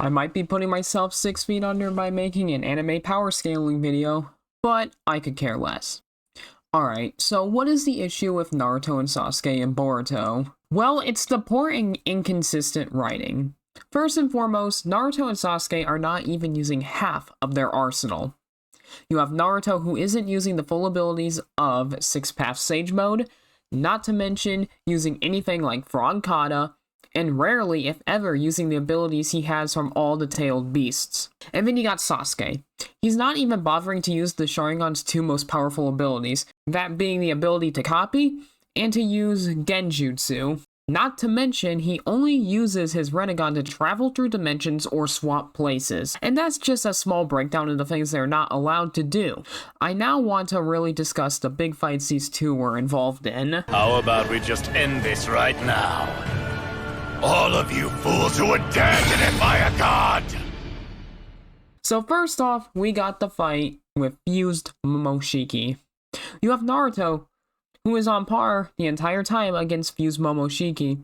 I might be putting myself 6 feet under by making an anime power scaling video, but I could care less. Alright, so what is the issue with Naruto and Sasuke and Boruto? Well, it's the poor and inconsistent writing. First and foremost, Naruto and Sasuke are not even using half of their arsenal. You have Naruto who isn't using the full abilities of Six Paths Sage Mode, not to mention using anything like Frog Kata, and rarely, if ever, using the abilities he has from all the tailed beasts. And then you got Sasuke. He's not even bothering to use the Sharingan's two most powerful abilities, that being the ability to copy, and to use Genjutsu. Not to mention, he only uses his Rinnegan to travel through dimensions or swap places. And that's just a small breakdown of the things they're not allowed to do. I now want to really discuss the big fights these two were involved in. How about we just end this right now? All of you fools who would dare to defy a god! So first off, we got the fight with fused Momoshiki. You have Naruto, who is on par the entire time against fused Momoshiki.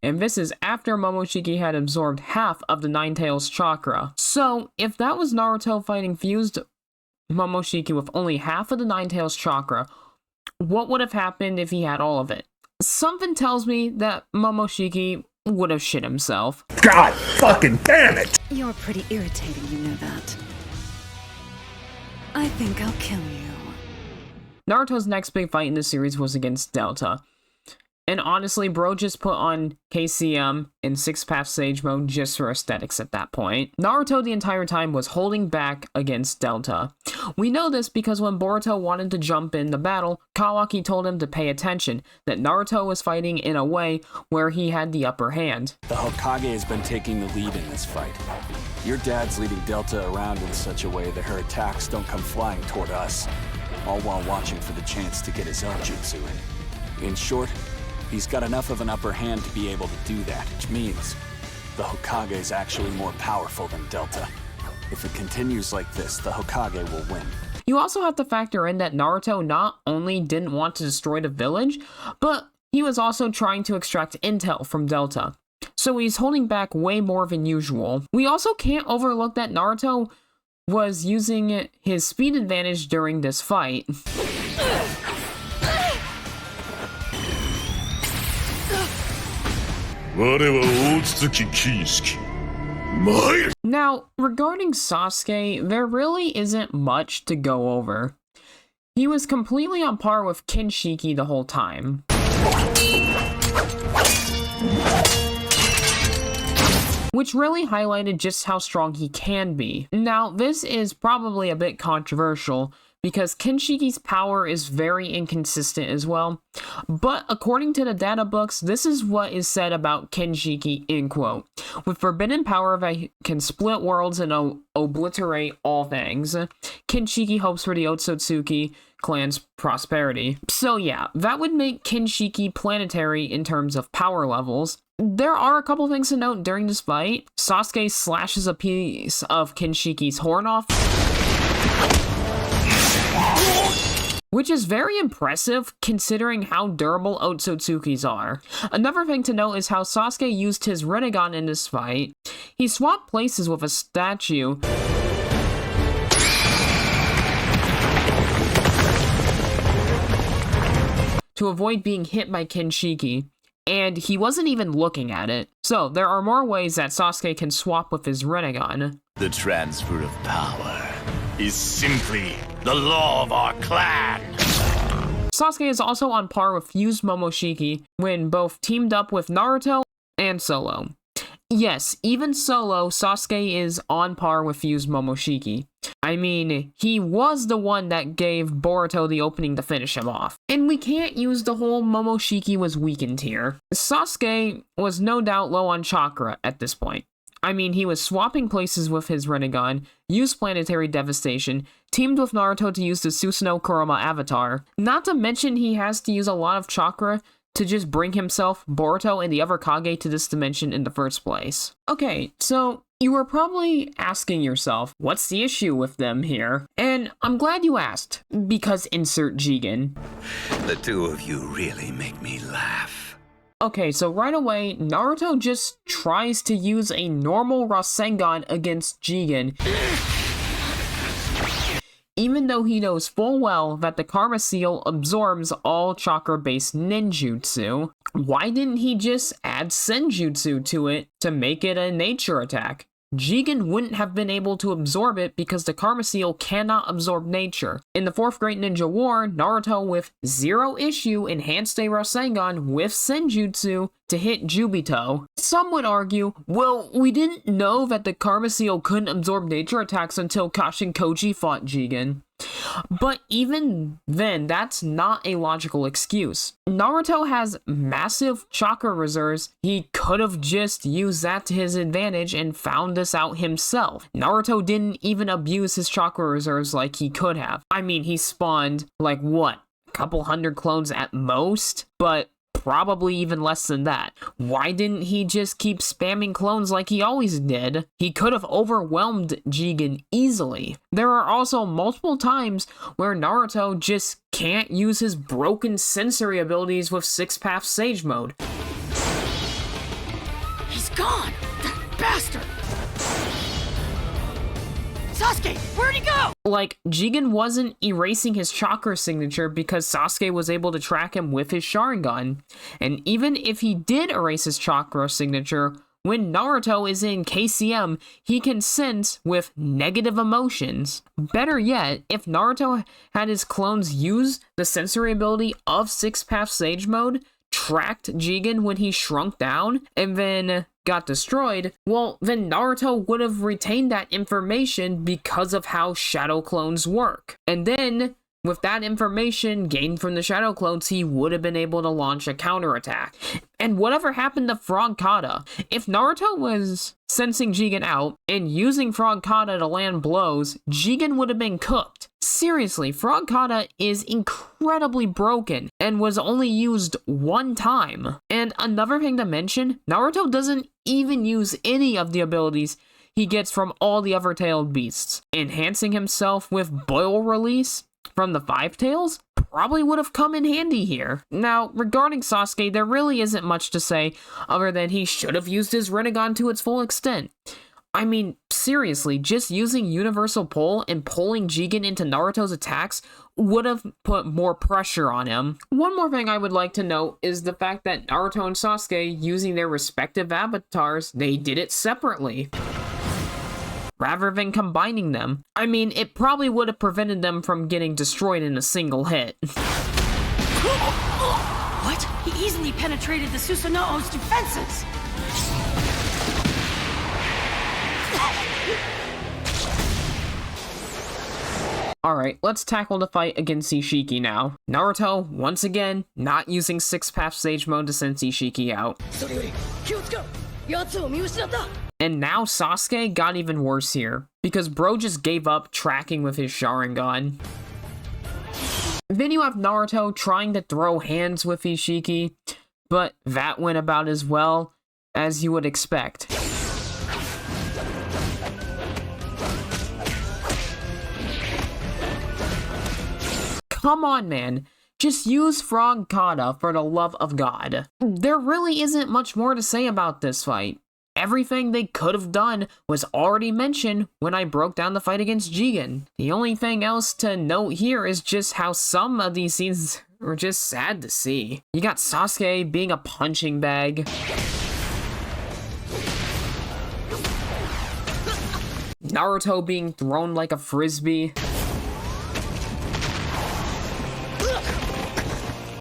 And this is after Momoshiki had absorbed half of the Nine Tails chakra. So, if that was Naruto fighting fused Momoshiki with only half of the Nine Tails chakra, what would have happened if he had all of it? Something tells me that Momoshiki would have shit himself. God fucking damn it! You're pretty irritating, you know that. I think I'll kill you. Naruto's next big fight in the series was against Delta. And honestly, bro just put on KCM in Six Paths Sage Mode just for aesthetics at that point. Naruto the entire time was holding back against Delta. We know this because when Boruto wanted to jump in the battle, Kawaki told him to pay attention, that Naruto was fighting in a way where he had the upper hand. The Hokage has been taking the lead in this fight. Your dad's leading Delta around in such a way that her attacks don't come flying toward us, all while watching for the chance to get his own jutsu in. In short, he's got enough of an upper hand to be able to do that, which means the Hokage is actually more powerful than Delta. If it continues like this, the Hokage will win. You also have to factor in that Naruto not only didn't want to destroy the village, but he was also trying to extract intel from Delta. So he's holding back way more than usual. We also can't overlook that Naruto was using his speed advantage during this fight. Now, regarding Sasuke, there really isn't much to go over. He was completely on par with Kinshiki the whole time. Which really highlighted just how strong he can be. Now, this is probably a bit controversial, because Kinshiki's power is very inconsistent as well. But according to the data books, this is what is said about Kinshiki, in quote. With forbidden power that can split worlds and obliterate all things, Kinshiki hopes for the Otsutsuki clan's prosperity. So yeah, that would make Kinshiki planetary in terms of power levels. There are a couple things to note during this fight. Sasuke slashes a piece of Kinshiki's horn off, which is very impressive considering how durable Otsutsukis are. Another thing to note is how Sasuke used his Rinnegan in this fight. He swapped places with a statue to avoid being hit by Kinshiki, and he wasn't even looking at it. So there are more ways that Sasuke can swap with his Rinnegan. The transfer of power is simply the law of our clan. Sasuke is also on par with fused Momoshiki when both teamed up with Naruto and Solo. Yes, even Solo, Sasuke is on par with fused Momoshiki. I mean, he was the one that gave Boruto the opening to finish him off. And we can't use the whole Momoshiki was weakened here. Sasuke was no doubt low on chakra at this point. I mean, he was swapping places with his Rinnegan, used Planetary Devastation, teamed with Naruto to use the Susanoo Kurama avatar. Not to mention he has to use a lot of chakra to just bring himself, Boruto, and the other Kage to this dimension in the first place. Okay, so you were probably asking yourself, what's the issue with them here? And I'm glad you asked, because insert Jigen. The two of you really make me laugh. Okay, so right away, Naruto just tries to use a normal Rasengan against Jigen, even though he knows full well that the Karma Seal absorbs all chakra-based ninjutsu. Why didn't he just add senjutsu to it to make it a nature attack? Jigen wouldn't have been able to absorb it because the Karma Seal cannot absorb nature. In the Fourth Great Ninja War, Naruto with zero issue enhanced a Rasengan with senjutsu to hit Jubito. Some would argue, well, we didn't know that the Karma Seal couldn't absorb nature attacks until Kashin Koji fought Jigen. But even then, that's not a logical excuse. Naruto has massive chakra reserves. He could have just used that to his advantage and found this out himself. Naruto didn't even abuse his chakra reserves like he could have. I mean, he spawned, like, what? A couple hundred clones at most? But probably even less than that. Why didn't he just keep spamming clones like he always did? He could have overwhelmed Jigen easily. There are also multiple times where Naruto just can't use his broken sensory abilities with Six Path Sage Mode. He's gone! That bastard! Sasuke, where'd he go? Like, Jigen wasn't erasing his chakra signature because Sasuke was able to track him with his Sharingan. And even if he did erase his chakra signature, when Naruto is in KCM, he can sense with negative emotions. Better yet, if Naruto had his clones use the sensory ability of Six Path Sage Mode, tracked Jigen when he shrunk down, and then got destroyed, well, then Naruto would have retained that information because of how shadow clones work. And then, with that information gained from the shadow clones, he would have been able to launch a counterattack. And whatever happened to Frog Kata? If Naruto was sensing Jigen out and using Frog Kata to land blows, Jigen would have been cooked. Seriously, Frog Kata is incredibly broken and was only used one time. And another thing to mention, Naruto doesn't even use any of the abilities he gets from all the other tailed beasts. Enhancing himself with Boil Release from the Five Tails probably would have come in handy here. Now, regarding Sasuke, there really isn't much to say other than he should have used his Rinnegan to its full extent. I mean, seriously, just using Universal Pull and pulling Jigen into Naruto's attacks would have put more pressure on him. One more thing I would like to note is the fact that Naruto and Sasuke, using their respective avatars, they did it separately, rather than combining them. I mean, it probably would have prevented them from getting destroyed in a single hit. What? He easily penetrated the Susanoo's defenses! Alright, let's tackle the fight against Ishiki now. Naruto, once again, not using Six Path Sage Mode to sense Ishiki out. And now Sasuke got even worse here, because bro just gave up tracking with his Sharingan. Then you have Naruto trying to throw hands with Ishiki, but that went about as well as you would expect. Come on, man. Just use Frog Kata for the love of God. There really isn't much more to say about this fight. Everything they could have done was already mentioned when I broke down the fight against Jigen. The only thing else to note here is just how some of these scenes were just sad to see. You got Sasuke being a punching bag. Naruto being thrown like a frisbee.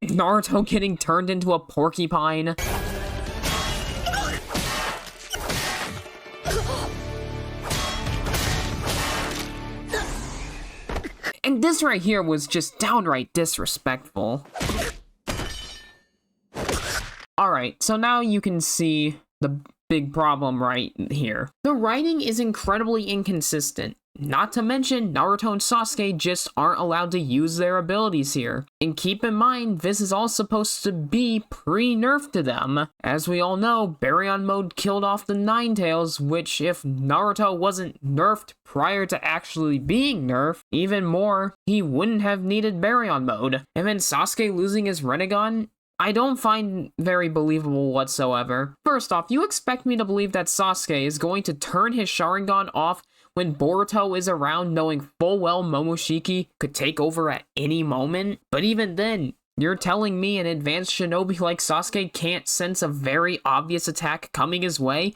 Naruto getting turned into a porcupine. And this right here was just downright disrespectful. Alright, so now you can see the big problem right here. The writing is incredibly inconsistent. Not to mention, Naruto and Sasuke just aren't allowed to use their abilities here. And keep in mind, this is all supposed to be pre-nerf to them. As we all know, Baryon mode killed off the Nine Tails, which if Naruto wasn't nerfed prior to actually being nerfed, even more, he wouldn't have needed Baryon mode. And then Sasuke losing his Rinnegan, I don't find very believable whatsoever. First off, you expect me to believe that Sasuke is going to turn his Sharingan off when Boruto is around, knowing full well Momoshiki could take over at any moment? But even then, you're telling me an advanced shinobi like Sasuke can't sense a very obvious attack coming his way?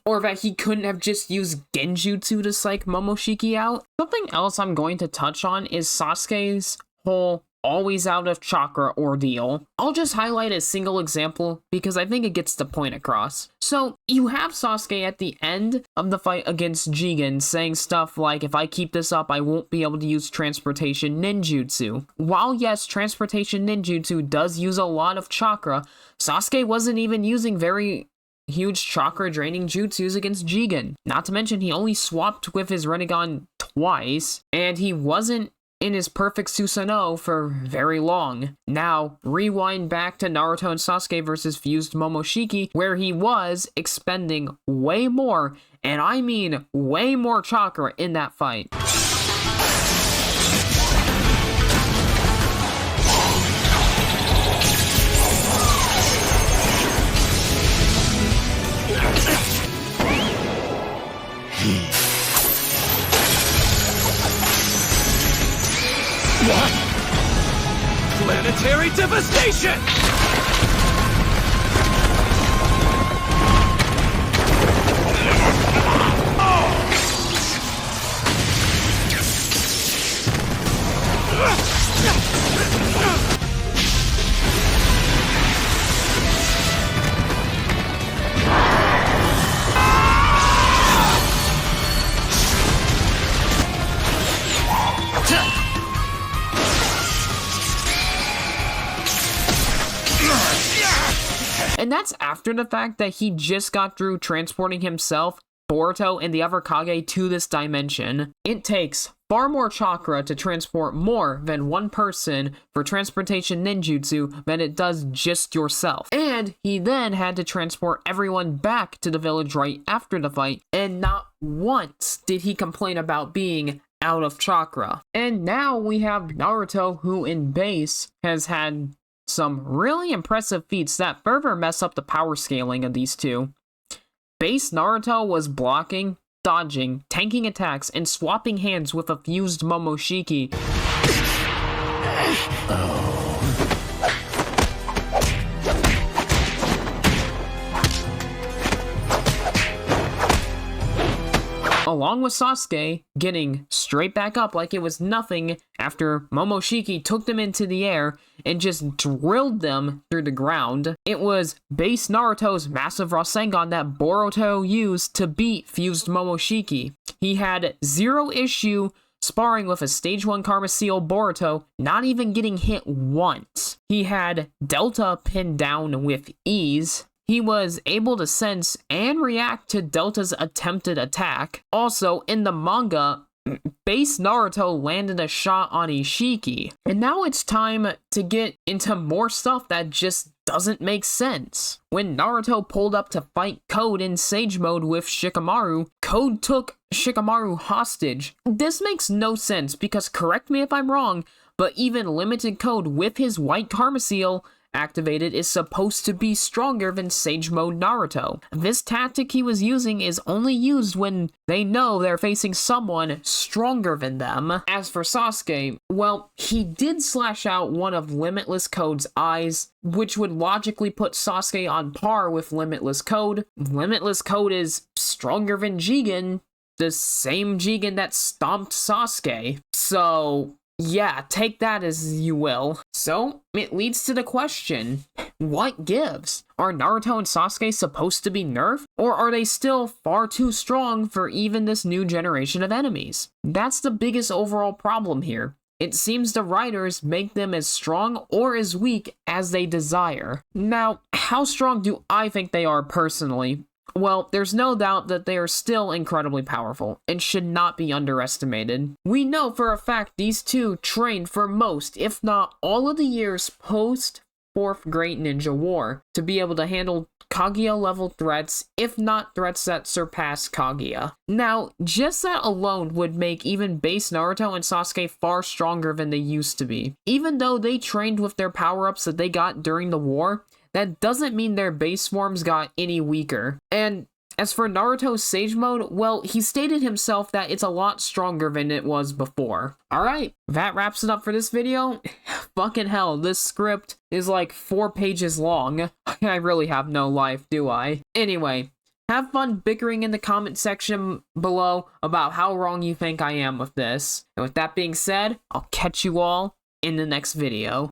Or that he couldn't have just used Genjutsu to psych Momoshiki out? Something else I'm going to touch on is Sasuke's whole always out of chakra ordeal. I'll just highlight a single example because I think it gets the point across. So, you have Sasuke at the end of the fight against Jigen saying stuff like, if I keep this up, I won't be able to use transportation ninjutsu. While yes, transportation ninjutsu does use a lot of chakra, Sasuke wasn't even using very huge chakra draining jutsus against Jigen. Not to mention, he only swapped with his Rinnegan twice, and he wasn't in his perfect Susanoo for very long. Now, rewind back to Naruto and Sasuke versus fused Momoshiki, where he was expending way more, and I mean way more chakra in that fight. What? Planetary devastation! And that's after the fact that he just got through transporting himself, Boruto, and the other Kage to this dimension. It takes far more chakra to transport more than one person for transportation ninjutsu than it does just yourself. And he then had to transport everyone back to the village right after the fight, and not once did he complain about being out of chakra. And now we have Naruto, who in base has had some really impressive feats that further mess up the power scaling of these two. Base Naruto was blocking, dodging, tanking attacks, and swapping hands with a fused Momoshiki. Along with Sasuke getting straight back up like it was nothing after Momoshiki took them into the air and just drilled them through the ground. It was base Naruto's massive Rasengan that Boruto used to beat fused Momoshiki. He had zero issue sparring with a stage 1 Karma Seal Boruto, not even getting hit once. He had Delta pinned down with ease. He was able to sense and react to Delta's attempted attack. Also, in the manga, base Naruto landed a shot on Ishiki. And now it's time to get into more stuff that just doesn't make sense. When Naruto pulled up to fight Code in Sage Mode with Shikamaru, Code took Shikamaru hostage. This makes no sense because, correct me if I'm wrong, but even limited Code with his white Karma Seal activated is supposed to be stronger than Sage Mode Naruto. This tactic he was using is only used when they know they're facing someone stronger than them. As for Sasuke, well, he did slash out one of Limitless Code's eyes, which would logically put Sasuke on par with Limitless Code. Limitless Code is stronger than Jigen, the same Jigen that stomped Sasuke. So yeah, take that as you will. So, it leads to the question, what gives? Are Naruto and Sasuke supposed to be nerfed? Or are they still far too strong for even this new generation of enemies? That's the biggest overall problem here. It seems the writers make them as strong or as weak as they desire. Now, how strong do I think they are personally? Well, there's no doubt that they are still incredibly powerful and should not be underestimated. We know for a fact these two trained for most, if not all of the years post Fourth Great Ninja War to be able to handle Kaguya level threats, if not threats that surpass Kaguya. Now, just that alone would make even base Naruto and Sasuke far stronger than they used to be. Even though they trained with their power-ups that they got during the war, that doesn't mean their base forms got any weaker. And as for Naruto's Sage Mode, well, he stated himself that it's a lot stronger than it was before. Alright, that wraps it up for this video. Fucking hell, this script is like 4 pages long. I really have no life, do I? Anyway, have fun bickering in the comment section below about how wrong you think I am with this. And with that being said, I'll catch you all in the next video.